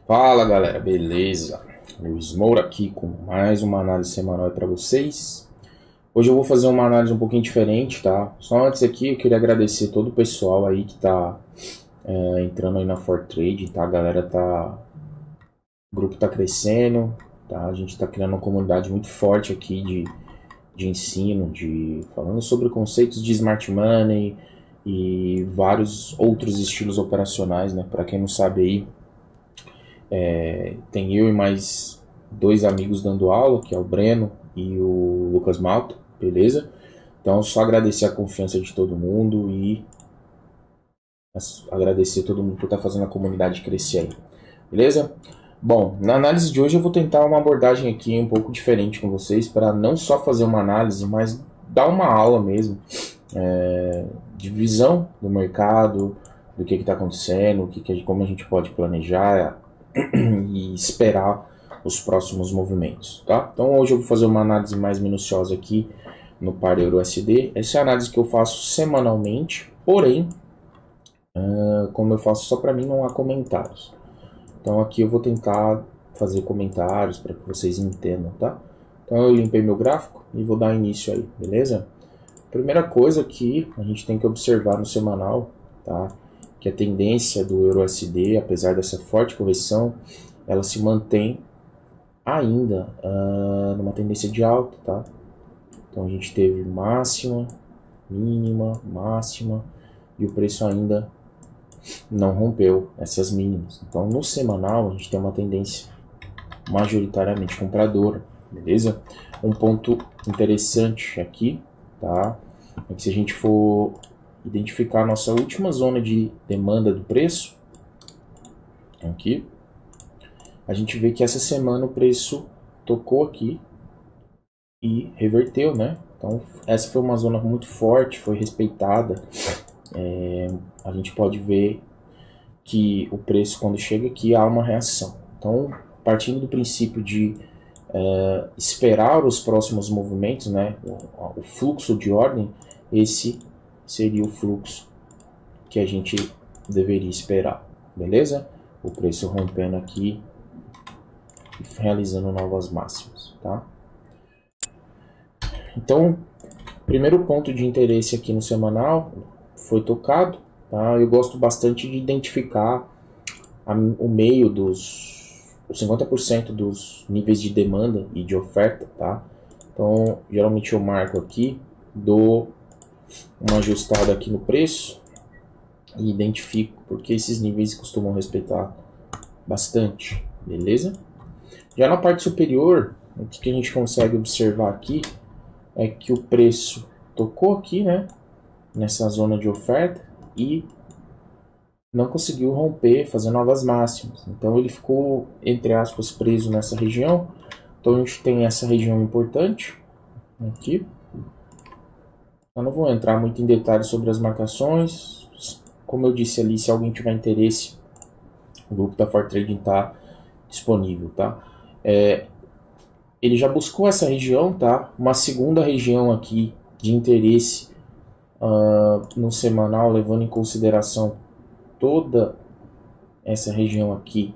Fala galera, beleza? Luiz Moura aqui com mais uma análise semanal para vocês. Hoje eu vou fazer uma análise um pouquinho diferente, tá? Só antes aqui eu queria agradecer todo o pessoal aí que tá entrando aí na Fortrade, tá? A galera tá... O grupo tá crescendo, tá? A gente tá criando uma comunidade muito forte aqui de ensino, falando sobre conceitos de Smart Money e vários outros estilos operacionais, né? Para quem não sabe aí, tem eu e mais dois amigos dando aula, que é o Breno e o Lucas Malta, beleza? Então, só agradecer a confiança de todo mundo e agradecer a todo mundo por estar fazendo a comunidade crescer aí, beleza? Bom, na análise de hoje eu vou tentar uma abordagem aqui um pouco diferente com vocês, para não só fazer uma análise, mas dar uma aula mesmo de visão do mercado, do que está acontecendo, como a gente pode planejar e esperar os próximos movimentos, tá? Então hoje eu vou fazer uma análise mais minuciosa aqui no par EURUSD. Essa é a análise que eu faço semanalmente, porém, como eu faço só para mim, não há comentários. Então aqui eu vou tentar fazer comentários para que vocês entendam, tá? Então eu limpei meu gráfico e vou dar início aí, beleza? Primeira coisa que a gente tem que observar no semanal, tá? Que a tendência do EURUSD, apesar dessa forte correção, ela se mantém ainda numa tendência de alta, tá? Então a gente teve máxima, mínima, máxima, e o preço ainda não rompeu essas mínimas. Então no semanal a gente tem uma tendência majoritariamente compradora, beleza? Um ponto interessante aqui, tá? É que se a gente for identificar a nossa última zona de demanda do preço, aqui, a gente vê que essa semana o preço tocou aqui e reverteu, né? Então essa foi uma zona muito forte, foi respeitada. A gente pode ver que o preço, quando chega aqui, há uma reação. Então, partindo do princípio de esperar os próximos movimentos, né? O fluxo de ordem, esse seria o fluxo que a gente deveria esperar, beleza? O preço rompendo aqui e realizando novas máximas, tá? Então, primeiro ponto de interesse aqui no semanal foi tocado, tá? Eu gosto bastante de identificar o meio os 50% dos níveis de demanda e de oferta, tá? Então, geralmente eu marco aqui, dou uma ajustada aqui no preço e identifico porque esses níveis costumam respeitar bastante, beleza? Já na parte superior, o que a gente consegue observar aqui é que o preço tocou aqui, né, nessa zona de oferta e não conseguiu romper, fazer novas máximas. Então ele ficou, entre aspas, preso nessa região. Então a gente tem essa região importante aqui. Eu não vou entrar muito em detalhes sobre as marcações. Como eu disse ali, se alguém tiver interesse, o grupo da Fortrade está disponível, tá? Ele já buscou essa região, tá? Uma segunda região aqui de interesse no semanal, levando em consideração toda essa região aqui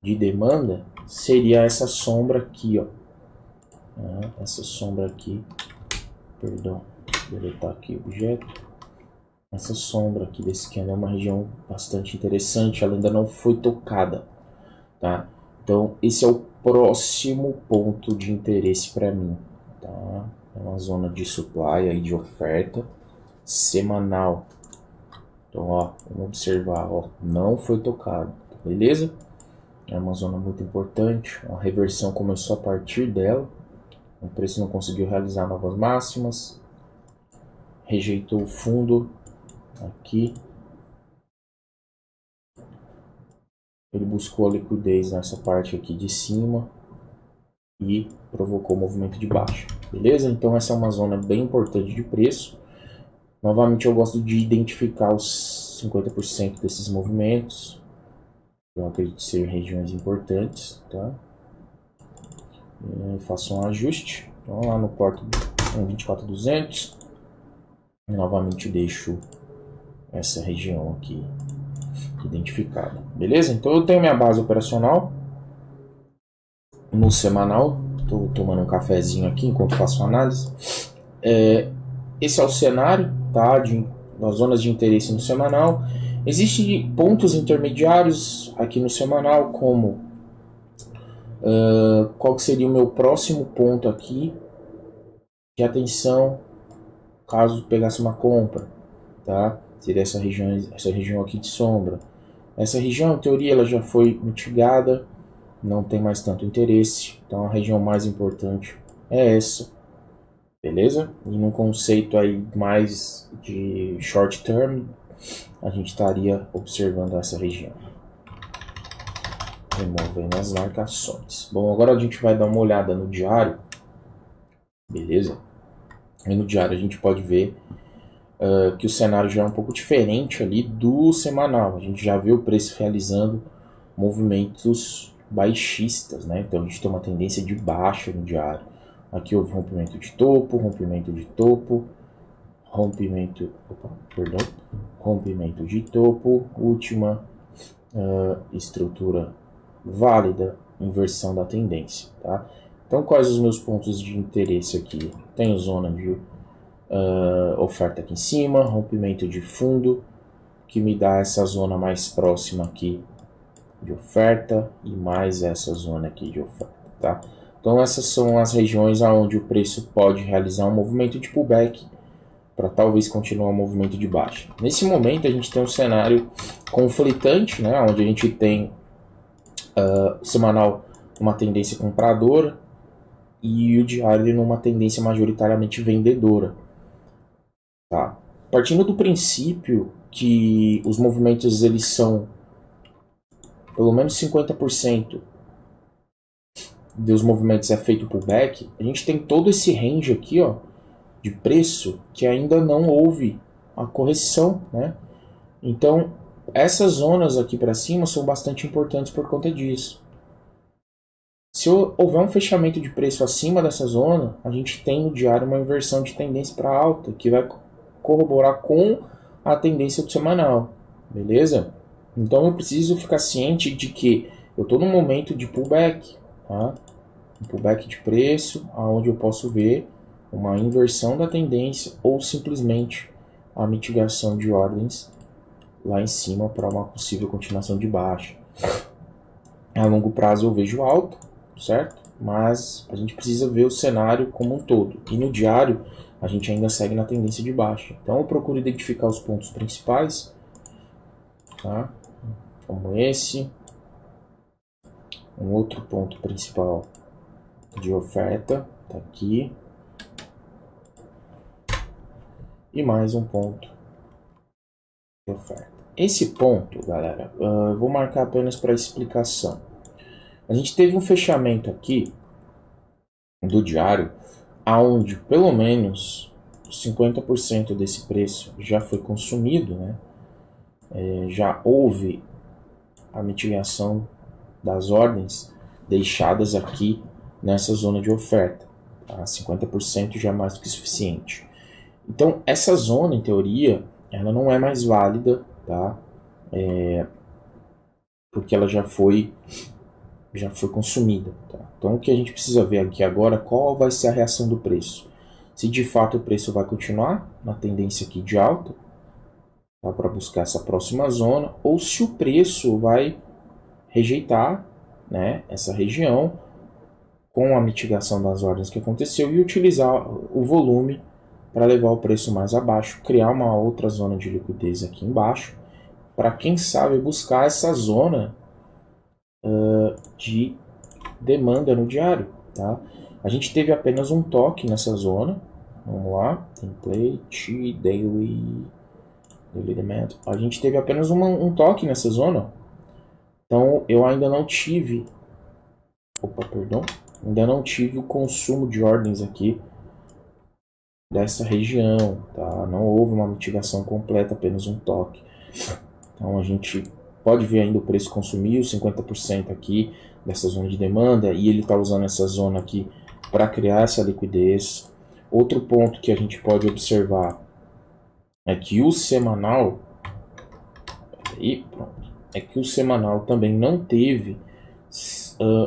de demanda, seria essa sombra aqui, ó. Essa sombra aqui, perdão, vou deletar aqui o objeto. Essa sombra aqui desse candle é uma região bastante interessante, ela ainda não foi tocada, tá? Então esse é o próximo ponto de interesse para mim, tá? É uma zona de supply aí, de oferta semanal. Então, ó, vamos observar, ó, não foi tocado, beleza? É uma zona muito importante, a reversão começou a partir dela, o preço não conseguiu realizar novas máximas, rejeitou o fundo aqui, ele buscou a liquidez nessa parte aqui de cima e provocou o movimento de baixa, beleza? Então essa é uma zona bem importante de preço. Novamente eu gosto de identificar os 50% desses movimentos, eu acredito ser regiões importantes, tá? Eu faço um ajuste, então lá no porto 1.24.200, novamente deixo essa região aqui identificada. Beleza? Então eu tenho minha base operacional no semanal. Estou tomando um cafezinho aqui enquanto faço a análise. Esse é o cenário, tá, das zonas de interesse no semanal. Existem pontos intermediários aqui no semanal, como qual que seria o meu próximo ponto aqui de atenção caso pegasse uma compra, tá? Seria essa região aqui de sombra. Essa região, em teoria, ela já foi mitigada, não tem mais tanto interesse, então a região mais importante é essa, beleza? E num conceito aí mais de short term, a gente estaria observando essa região. Removendo as marcações. Bom, agora a gente vai dar uma olhada no diário, beleza? E no diário a gente pode ver que o cenário já é um pouco diferente ali do semanal. A gente já vê o preço realizando movimentos baixistas, né? Então a gente tem uma tendência de baixa no diário. Aqui houve rompimento de topo, rompimento de topo, última estrutura válida, inversão da tendência, tá? Então quais os meus pontos de interesse aqui? Tenho zona de oferta aqui em cima, rompimento de fundo, que me dá essa zona mais próxima aqui de oferta e mais essa zona aqui de oferta, tá? Então essas são as regiões onde o preço pode realizar um movimento de pullback para talvez continuar um movimento de baixa. Nesse momento a gente tem um cenário conflitante, né, onde a gente tem semanal uma tendência compradora e o diário numa tendência majoritariamente vendedora. Tá? Partindo do princípio que os movimentos eles são pelo menos 50% dos movimentos é feito pullback, a gente tem todo esse range aqui, ó, de preço que ainda não houve a correção, né? Então essas zonas aqui para cima são bastante importantes por conta disso. Se houver um fechamento de preço acima dessa zona, a gente tem no diário uma inversão de tendência para alta, que vai corroborar com a tendência do semanal, beleza? Então eu preciso ficar ciente de que eu estou num momento de pullback, tá? Um pullback de preço, onde eu posso ver uma inversão da tendência ou simplesmente a mitigação de ordens lá em cima para uma possível continuação de baixa. A longo prazo eu vejo alta, certo? Mas a gente precisa ver o cenário como um todo. E no diário a gente ainda segue na tendência de baixa. Então eu procuro identificar os pontos principais, tá? Como esse. Um outro ponto principal de oferta, tá aqui. E mais um ponto de oferta. Esse ponto, galera, eu vou marcar apenas para explicação. A gente teve um fechamento aqui do diário, aonde pelo menos 50% desse preço já foi consumido, né? Já houve a mitigação das ordens deixadas aqui nessa zona de oferta. Tá? 50% já é mais do que suficiente. Então essa zona, em teoria, ela não é mais válida, tá? Porque ela já foi consumida. Tá? Então o que a gente precisa ver aqui agora, qual vai ser a reação do preço. Se de fato o preço vai continuar na tendência aqui de alta, tá? Para buscar essa próxima zona, ou se o preço vai rejeitar, né, essa região com a mitigação das ordens que aconteceu e utilizar o volume para levar o preço mais abaixo, criar uma outra zona de liquidez aqui embaixo, para quem sabe buscar essa zona de demanda no diário, tá? A gente teve apenas um toque nessa zona, vamos lá, template, daily demand, a gente teve apenas um toque nessa zona, então eu ainda não tive, ainda não tive o consumo de ordens aqui dessa região, tá? Não houve uma mitigação completa, apenas um toque. Então a gente pode ver ainda o preço consumir os 50% aqui dessa zona de demanda e ele está usando essa zona aqui para criar essa liquidez. Outro ponto que a gente pode observar é que o semanal, aí, pronto, é que o semanal também não teve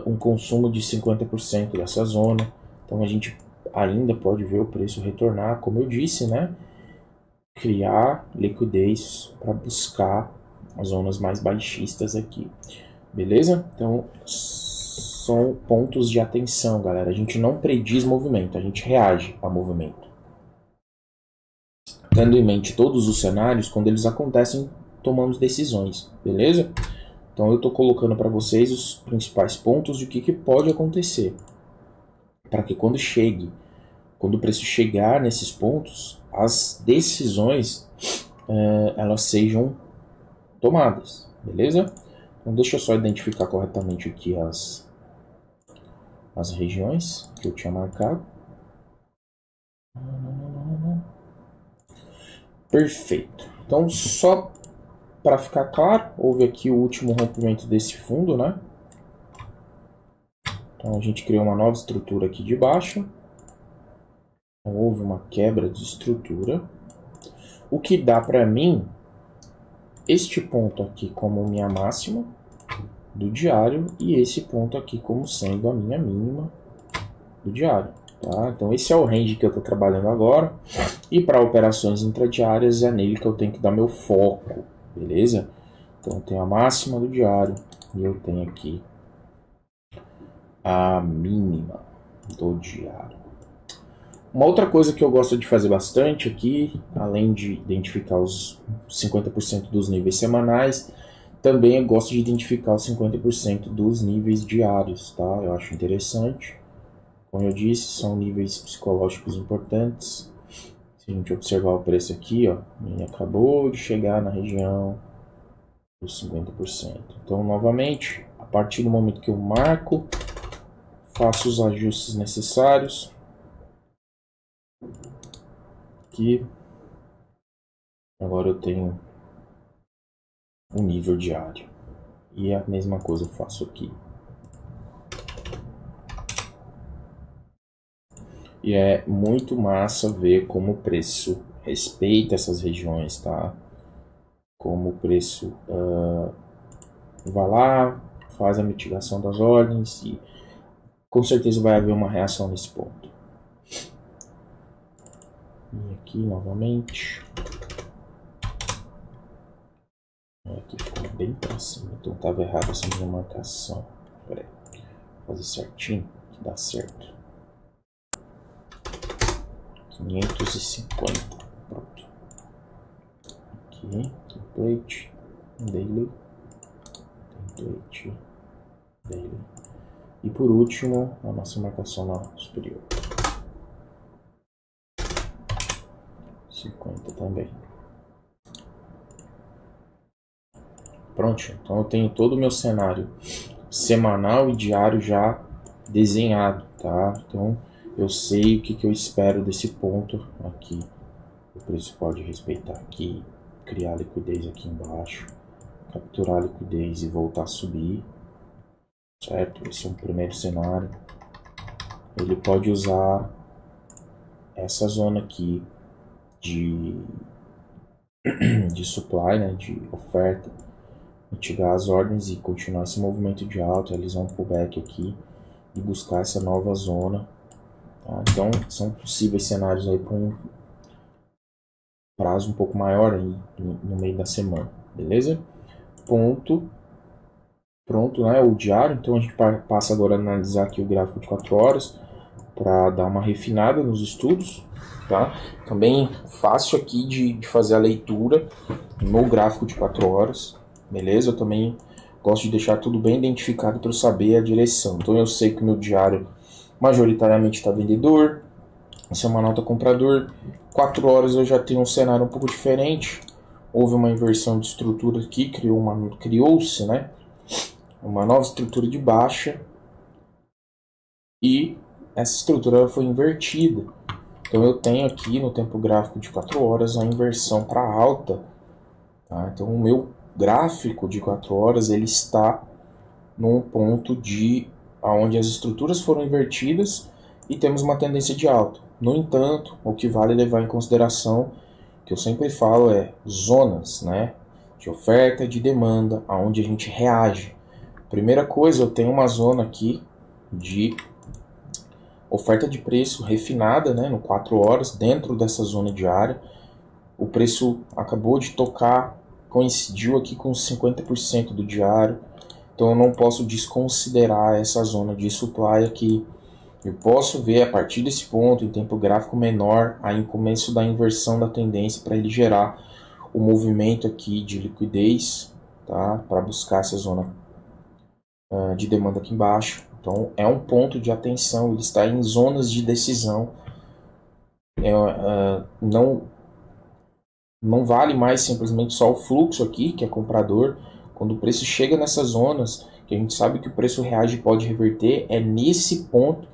um consumo de 50% dessa zona. Então a gente ainda pode ver o preço retornar, como eu disse, né? Criar liquidez para buscar as zonas mais baixistas aqui. Beleza? Então são pontos de atenção, galera. A gente não prediz movimento, a gente reage a movimento. Tendo em mente todos os cenários, quando eles acontecem, tomamos decisões, beleza? Então eu estou colocando para vocês os principais pontos de que pode acontecer. Para que quando o preço chegar nesses pontos, as decisões elas sejam tomadas, beleza? Então deixa eu só identificar corretamente aqui as regiões que eu tinha marcado. Perfeito. Então, só para ficar claro, houve aqui o último rompimento desse fundo, né? Então, a gente criou uma nova estrutura aqui de baixa. Então, houve uma quebra de estrutura. O que dá para mim este ponto aqui como minha máxima do diário e esse ponto aqui como sendo a minha mínima do diário. Tá? Então esse é o range que eu estou trabalhando agora, e para operações intradiárias é nele que eu tenho que dar meu foco, beleza? Então eu tenho a máxima do diário e eu tenho aqui a mínima do diário. Uma outra coisa que eu gosto de fazer bastante aqui, além de identificar os 50% dos níveis semanais, também eu gosto de identificar os 50% dos níveis diários, tá? Eu acho interessante. Como eu disse, são níveis psicológicos importantes. Se a gente observar o preço aqui, ó, ele acabou de chegar na região dos 50%. Então, novamente, a partir do momento que eu marco, faço os ajustes necessários. Aqui, agora eu tenho um nível diário. E a mesma coisa eu faço aqui. E é muito massa ver como o preço respeita essas regiões, tá? Como o preço vai lá, faz a mitigação das ordens e com certeza vai haver uma reação nesse ponto. E aqui novamente. Aqui ficou bem pra cima, então estava errado essa minha marcação. Pera aí, vou fazer certinho que dá certo. 550, pronto. Aqui, template, daily, template, daily. E por último, a nossa marcação na superior. 50 também. Pronto, então eu tenho todo o meu cenário semanal e diário já desenhado, tá? Então eu sei o que eu espero desse ponto aqui. O preço pode respeitar aqui, criar liquidez aqui embaixo, capturar liquidez e voltar a subir, certo? Esse é um primeiro cenário. Ele pode usar essa zona aqui de supply, né, de oferta, mitigar as ordens e continuar esse movimento de alta, realizar um pullback aqui e buscar essa nova zona. Tá? Então são possíveis cenários aí para um prazo um pouco maior aí no meio da semana, beleza? Pronto, né, o diário. Então a gente passa agora a analisar aqui o gráfico de 4 horas para dar uma refinada nos estudos, tá? Também fácil aqui de fazer a leitura no gráfico de 4 horas, beleza? Eu também gosto de deixar tudo bem identificado para eu saber a direção. Então eu sei que o meu diário majoritariamente está vendedor, o semanal está comprador. 4 horas eu já tenho um cenário um pouco diferente. Houve uma inversão de estrutura aqui, criou-se, né, uma nova estrutura de baixa e essa estrutura foi invertida. Então eu tenho aqui no tempo gráfico de 4 horas a inversão para alta, tá? Então o meu gráfico de 4 horas ele está num ponto onde as estruturas foram invertidas e temos uma tendência de alta. No entanto, o que vale levar em consideração, que eu sempre falo, é zonas, né? de oferta e de demanda, aonde a gente reage. Primeira coisa, eu tenho uma zona aqui de oferta de preço refinada, né, no 4 horas, dentro dessa zona diária. O preço acabou de tocar, coincidiu aqui com 50% do diário, então eu não posso desconsiderar essa zona de supply aqui. Eu posso ver a partir desse ponto, em tempo gráfico menor, aí começo da inversão da tendência para ele gerar o movimento aqui de liquidez, tá? Para buscar essa zona de demanda aqui embaixo. Então é um ponto de atenção, ele está em zonas de decisão. Não vale mais simplesmente só o fluxo aqui, que é comprador. Quando o preço chega nessas zonas, que a gente sabe que o preço reage e pode reverter, é nesse ponto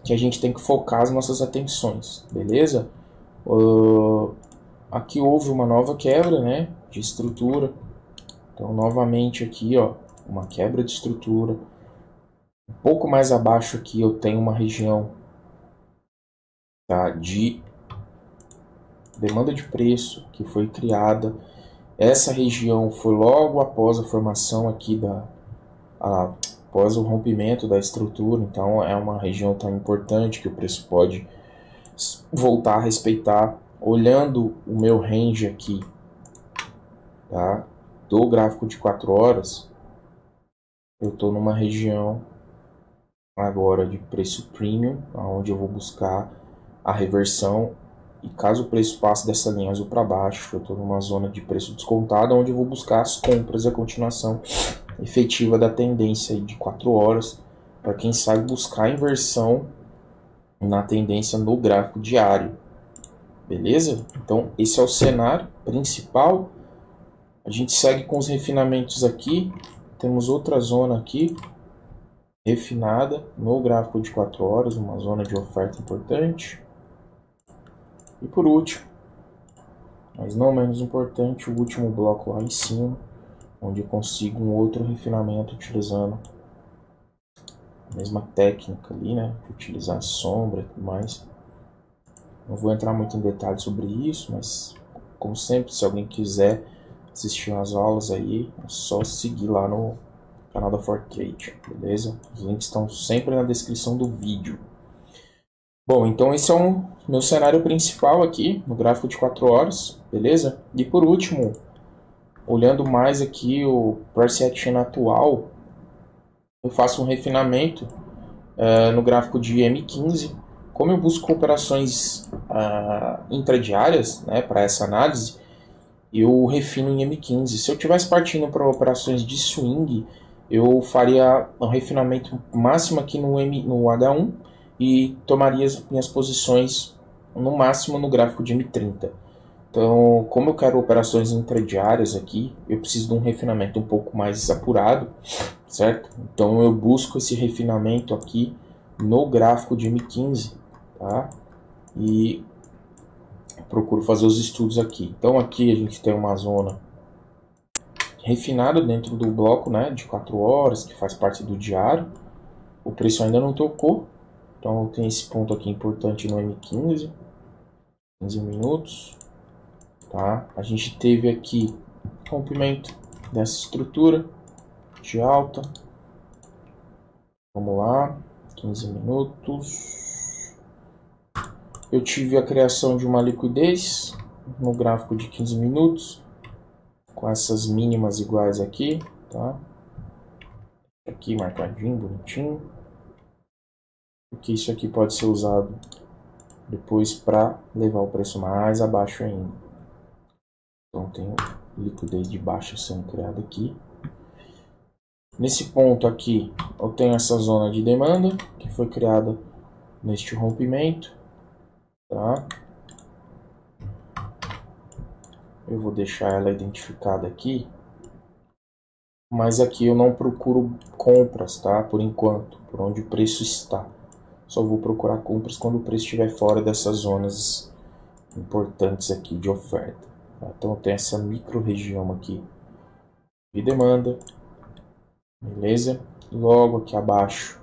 que a gente tem que focar as nossas atenções, beleza? Aqui houve uma nova quebra, né, de estrutura. Então novamente aqui, ó, uma quebra de estrutura. Um pouco mais abaixo aqui eu tenho uma região, tá, de demanda de preço que foi criada. Essa região foi logo após a formação aqui após o rompimento da estrutura, então é uma região tão importante que o preço pode voltar a respeitar. Olhando o meu range aqui, tá, do gráfico de 4 horas, eu estou numa região agora de preço premium, onde eu vou buscar a reversão, e caso o preço passe dessa linha azul para baixo, eu estou numa zona de preço descontado, onde eu vou buscar as compras e a continuação efetiva da tendência de 4 horas, para quem sabe buscar a inversão na tendência no gráfico diário, beleza? Então esse é o cenário principal. A gente segue com os refinamentos aqui, temos outra zona aqui, refinada no gráfico de 4 horas, uma zona de oferta importante. E por último, mas não menos importante, o último bloco lá em cima, onde eu consigo um outro refinamento utilizando a mesma técnica ali, né, de utilizar sombra e tudo mais. Não vou entrar muito em detalhes sobre isso, mas como sempre, se alguém quiser assistir as aulas aí, é só seguir lá no canal da Fortrade, beleza? Os links estão sempre na descrição do vídeo. Bom, então esse é o meu cenário principal aqui, no gráfico de 4 horas, beleza? E por último, olhando mais aqui o Price Action atual, eu faço um refinamento no gráfico de M15. Como eu busco operações intradiárias, né, para essa análise, eu refino em M15. Se eu estivesse partindo para operações de swing, eu faria um refinamento máximo aqui no H1 e tomaria as minhas posições no máximo no gráfico de M30. Então, como eu quero operações intradiárias aqui, eu preciso de um refinamento um pouco mais apurado, certo? Então eu busco esse refinamento aqui no gráfico de M15, tá? E procuro fazer os estudos aqui. Então aqui a gente tem uma zona refinada dentro do bloco, né, de 4 horas, que faz parte do diário. O preço ainda não tocou, então tem esse ponto aqui importante no M15, 15 minutos, tá? A gente teve aqui rompimento dessa estrutura de alta. Vamos lá, 15 minutos. Eu tive a criação de uma liquidez no gráfico de 15 minutos, com essas mínimas iguais aqui, tá? Aqui marcadinho, bonitinho. Porque isso aqui pode ser usado depois para levar o preço mais abaixo ainda. Então tem liquidez de baixa sendo criada aqui. Nesse ponto aqui eu tenho essa zona de demanda que foi criada neste rompimento, tá? Eu vou deixar ela identificada aqui, mas aqui eu não procuro compras, tá? Por enquanto, por onde o preço está. Só vou procurar compras quando o preço estiver fora dessas zonas importantes aqui de oferta. Tá? Então eu tenho essa micro região aqui de demanda, beleza? Logo aqui abaixo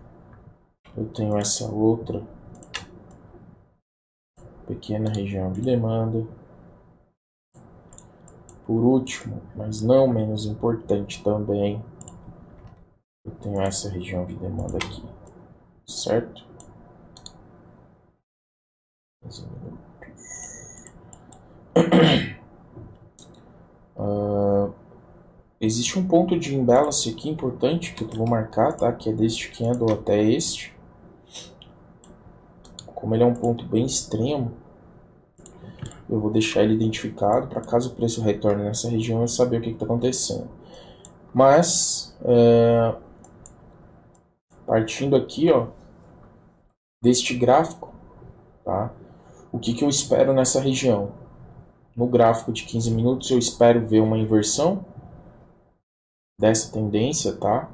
eu tenho essa outra pequena região de demanda. por último, mas não menos importante também, eu tenho essa região de demanda aqui, certo? 15 minutos. Existe um ponto de imbalance aqui importante que eu vou marcar, tá? Que é deste candle até este. Como ele é um ponto bem extremo, eu vou deixar ele identificado para caso o preço retorne nessa região eu saber o que está acontecendo. Mas, partindo aqui, ó, deste gráfico, tá? O que eu espero nessa região? No gráfico de 15 minutos eu espero ver uma inversão dessa tendência, tá?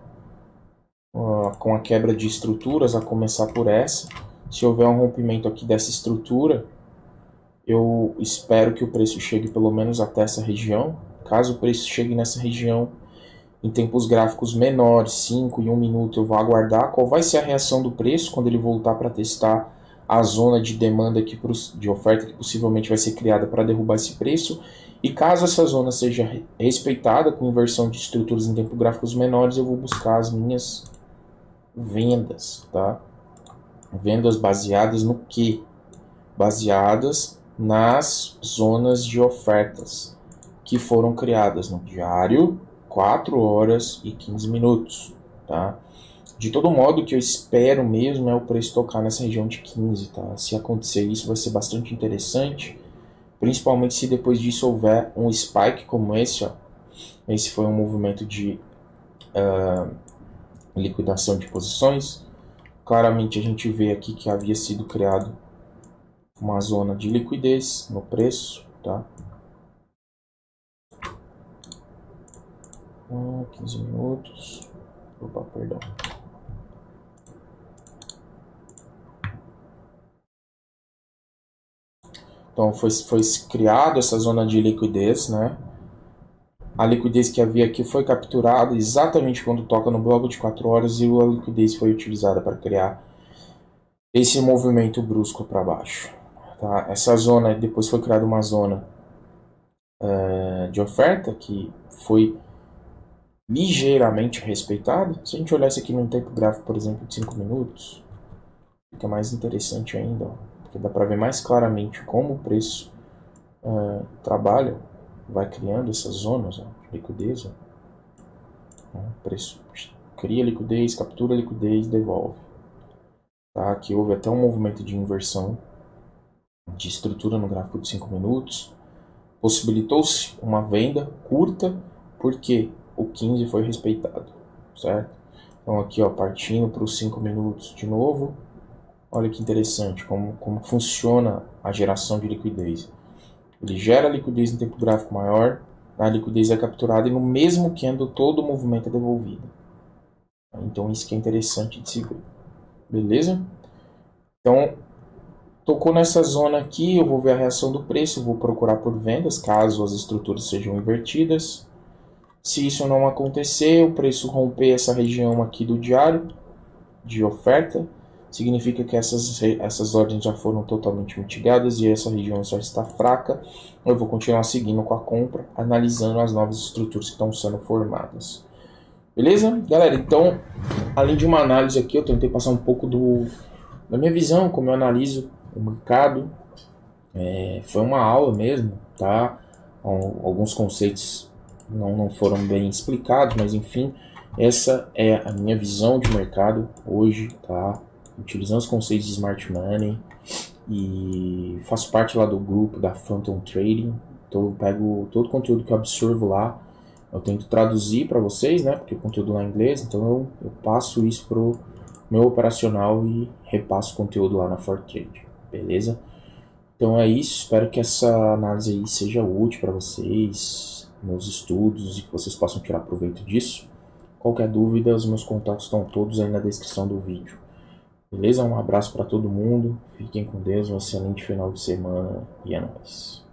Com a quebra de estruturas, a começar por essa. Se houver um rompimento aqui dessa estrutura, eu espero que o preço chegue pelo menos até essa região. Caso o preço chegue nessa região em tempos gráficos menores, 5 e 1 minuto, eu vou aguardar qual vai ser a reação do preço quando ele voltar para testar a zona de demanda aqui de oferta que possivelmente vai ser criada para derrubar esse preço. E caso essa zona seja respeitada com inversão de estruturas em tempos gráficos menores, eu vou buscar as minhas vendas, tá? Vendas baseadas no quê? Baseadas nas zonas de ofertas que foram criadas no diário, 4 horas e 15 minutos, tá? De todo modo, o que eu espero mesmo é o preço tocar nessa região de 15, tá? Se acontecer isso, vai ser bastante interessante, principalmente se depois disso houver um spike como esse, ó. Esse foi um movimento de liquidação de posições. Claramente a gente vê aqui que havia sido criado uma zona de liquidez no preço, tá? 15 minutos. Opa, perdão. Então foi criado essa zona de liquidez, né? A liquidez que havia aqui foi capturada exatamente quando toca no bloco de 4 horas e a liquidez foi utilizada para criar esse movimento brusco para baixo. Tá? Essa zona, depois foi criada uma zona de oferta que foi ligeiramente respeitada. Se a gente olhar isso aqui num tempo gráfico, por exemplo, de 5 minutos, fica mais interessante ainda, ó, porque dá para ver mais claramente como o preço trabalha, vai criando essas zonas, ó, de liquidez. Ó. O preço cria liquidez, captura liquidez, devolve. Tá? Aqui houve até um movimento de inversão de estrutura no gráfico de 5 minutos. Possibilitou-se uma venda curta, porque o 15 foi respeitado, certo? Então aqui, ó, partindo para os 5 minutos de novo, olha que interessante como funciona a geração de liquidez. Ele gera liquidez em tempo gráfico maior, a liquidez é capturada e no mesmo candle todo o movimento é devolvido. Então isso que é interessante de se ver. Beleza? Então, tocou nessa zona aqui, eu vou ver a reação do preço, vou procurar por vendas, caso as estruturas sejam invertidas. Se isso não acontecer, o preço romper essa região aqui do diário de oferta, significa que essas ordens já foram totalmente mitigadas e essa região já está fraca. Eu vou continuar seguindo com a compra, analisando as novas estruturas que estão sendo formadas. Beleza? Galera, então, além de uma análise aqui, eu tentei passar um pouco da minha visão, como eu analiso o mercado. Foi uma aula mesmo, tá? Alguns conceitos não foram bem explicados, mas enfim, essa é a minha visão de mercado hoje, tá? Utilizando os conceitos de Smart Money e faço parte lá do grupo da Phantom Trading. Então eu pego todo o conteúdo que eu absorvo lá, eu tento traduzir para vocês, né? Porque o conteúdo lá é em inglês, então eu passo isso pro meu operacional e repasso o conteúdo lá na Fortrade, beleza? Então é isso, espero que essa análise aí seja útil para vocês, meus estudos, e que vocês possam tirar proveito disso. Qualquer dúvida, os meus contatos estão todos aí na descrição do vídeo. Beleza? Um abraço para todo mundo, fiquem com Deus, um excelente final de semana e é nóis.